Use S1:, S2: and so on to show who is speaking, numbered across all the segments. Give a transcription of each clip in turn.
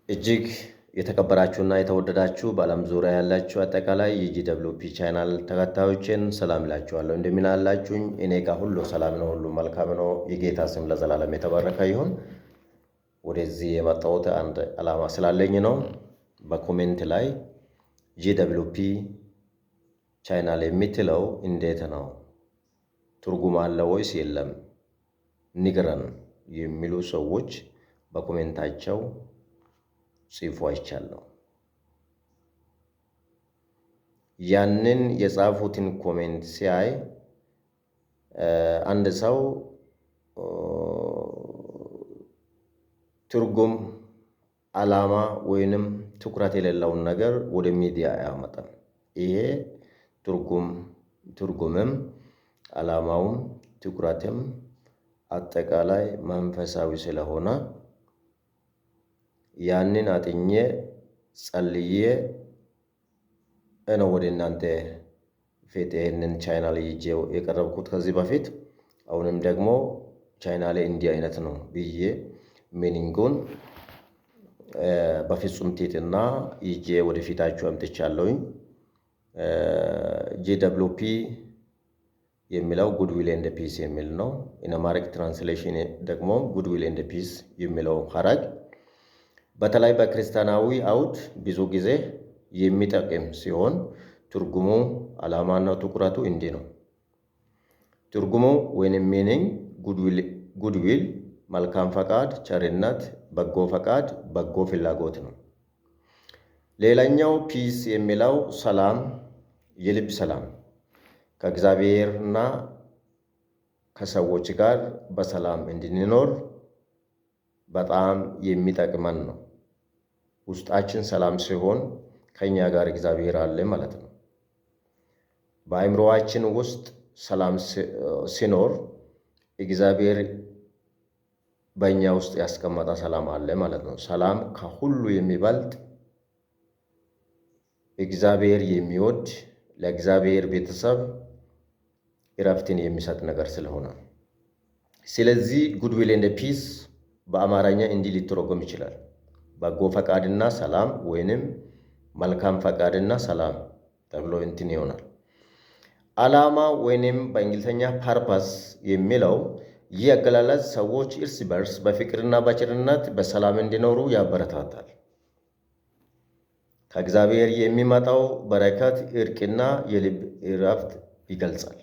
S1: እጅግ የተከበራችሁና የተወደዳችሁ በዓለም ዙሪያ ያላችሁ አጠቃላይ የጂደብሊውፒ ቻናል ተከታዮችን ሰላም እላችኋለሁ። እንደምን አላችሁኝ? እኔ ጋር ሁሉ ሰላም ነው፣ ሁሉ መልካም ነው። የጌታ ስም ለዘላለም የተባረከ ይሁን። ወደዚህ የመጣሁት አንድ ዓላማ ስላለኝ ነው። በኮሜንት ላይ ጂደብሊውፒ ቻናል የምትለው እንዴት ነው? ትርጉም አለ ወይስ የለም? ንገረን የሚሉ ሰዎች በኮሜንታቸው ጽፎ አይቻለሁ። ያንን የጻፉትን ኮሜንት ሲያይ አንድ ሰው ትርጉም፣ ዓላማ ወይንም ትኩረት የሌለውን ነገር ወደ ሚዲያ ያመጣል። ይሄ ትርጉምም ዓላማውም ትኩረትም አጠቃላይ መንፈሳዊ ስለሆነ ያንን አጥኜ ጸልዬ ነው ወደ እናንተ ፊት ይህንን ቻናል ይዤው የቀረብኩት ከዚህ በፊት። አሁንም ደግሞ ቻናሌ እንዲህ አይነት ነው ብዬ ሚኒንጉን በፍጹም ትህትና ይዤ ወደፊታችሁ አምጥቻለሁኝ። ጂደብሊውፒ የሚለው ጉድዊል ኤንድ ፒስ የሚል ነው። ኢን አማሪክ ትራንስሌሽን ደግሞ ጉድዊል ኤንድ ፒስ የሚለው ሐረግ በተለይ በክርስቲያናዊ አውድ ብዙ ጊዜ የሚጠቅም ሲሆን ትርጉሙ ዓላማና ትኩረቱ እንዲህ ነው። ትርጉሙ ወይንም ሚኒንግ ጉድዊል መልካም ፈቃድ፣ ቸርነት፣ በጎ ፈቃድ፣ በጎ ፍላጎት ነው። ሌላኛው ፒስ የሚለው ሰላም፣ የልብ ሰላም ከእግዚአብሔርና ከሰዎች ጋር በሰላም እንድንኖር በጣም የሚጠቅመን ነው። ውስጣችን ሰላም ሲሆን ከኛ ጋር እግዚአብሔር አለ ማለት ነው። በአእምሮአችን ውስጥ ሰላም ሲኖር እግዚአብሔር በእኛ ውስጥ ያስቀመጠ ሰላም አለ ማለት ነው። ሰላም ከሁሉ የሚበልጥ እግዚአብሔር የሚወድ ለእግዚአብሔር ቤተሰብ እረፍትን የሚሰጥ ነገር ስለሆነ፣ ስለዚህ ጉድዊል ኤንድ ፒስ በአማርኛ እንዲህ ሊተረጎም ይችላል። በጎ ፈቃድና ሰላም ወይንም መልካም ፈቃድና ሰላም ተብሎ እንትን ይሆናል። ዓላማ ወይንም በእንግሊዝኛ ፐርፐስ የሚለው ይህ አገላለጽ ሰዎች እርስ በርስ በፍቅርና በቸርነት በሰላም እንዲኖሩ ያበረታታል። ከእግዚአብሔር የሚመጣው በረከት፣ እርቅና የልብ እረፍት ይገልጻል።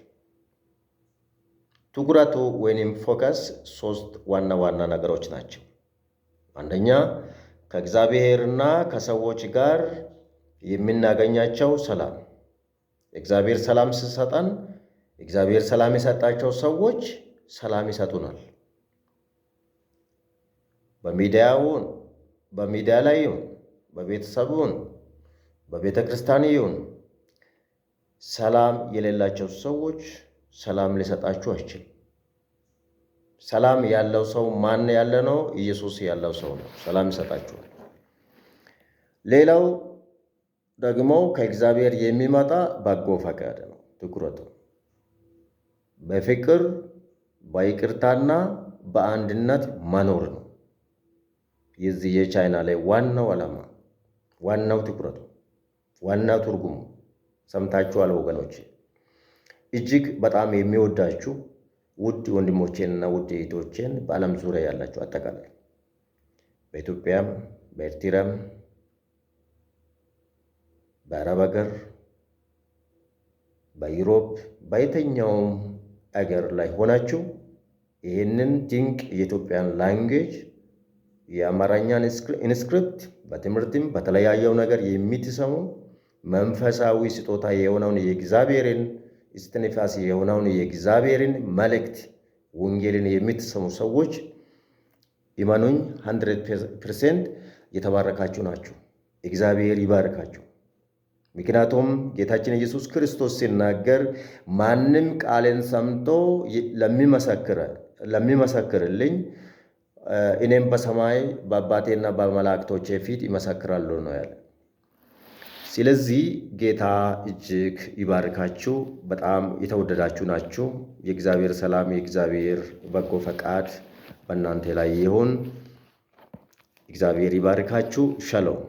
S1: ትኩረቱ ወይንም ፎከስ ሶስት ዋና ዋና ነገሮች ናቸው። አንደኛ ከእግዚአብሔርና ከሰዎች ጋር የምናገኛቸው ሰላም። እግዚአብሔር ሰላም ሲሰጠን እግዚአብሔር ሰላም የሰጣቸው ሰዎች ሰላም ይሰጡናል። በሚዲያ ላይ ይሁን፣ በቤተሰብ ይሁን፣ በቤተ ክርስቲያን ይሁን፣ ሰላም የሌላቸው ሰዎች ሰላም ሊሰጣችሁ አይችልም። ሰላም ያለው ሰው ማን ያለ ነው? ኢየሱስ ያለው ሰው ነው። ሰላም ይሰጣችኋል። ሌላው ደግሞ ከእግዚአብሔር የሚመጣ በጎ ፈቃድ ነው። ትኩረቱ በፍቅር በይቅርታና በአንድነት መኖር ነው። የዚህ የቻናሌ ዋናው ዓላማ፣ ዋናው ትኩረቱ፣ ዋናው ትርጉሙ ሰምታችኋል ወገኖቼ። እጅግ በጣም የሚወዳችሁ ውድ ወንድሞቼንና ውድ እህቶቼን በዓለም ዙሪያ ያላችሁ አጠቃላይ በኢትዮጵያም በኤርትራም በአረብ ሀገር በዩሮፕ በየትኛውም አገር ላይ ሆናችሁ ይህንን ድንቅ የኢትዮጵያን ላንጉዌጅ የአማርኛን ኢንስክሪፕት በትምህርትም በተለያየው ነገር የምትሰሙ መንፈሳዊ ስጦታ የሆነውን የእግዚአብሔርን እስትንፋስ የሆነውን የእግዚአብሔርን መልእክት ወንጌልን የምትሰሙ ሰዎች ይመኑኝ 100% የተባረካችሁ ናችሁ። እግዚአብሔር ይባርካችሁ። ምክንያቱም ጌታችን ኢየሱስ ክርስቶስ ሲናገር ማንም ቃሌን ሰምቶ ለሚመሰክርልኝ እኔም በሰማይ በአባቴና በመላእክቶቼ ፊት ይመሰክራሉ ነው ያለ። ስለዚህ ጌታ እጅግ ይባርካችሁ። በጣም የተወደዳችሁ ናችሁ። የእግዚአብሔር ሰላም፣ የእግዚአብሔር በጎ ፈቃድ በእናንተ ላይ ይሁን። እግዚአብሔር ይባርካችሁ። ሸሎም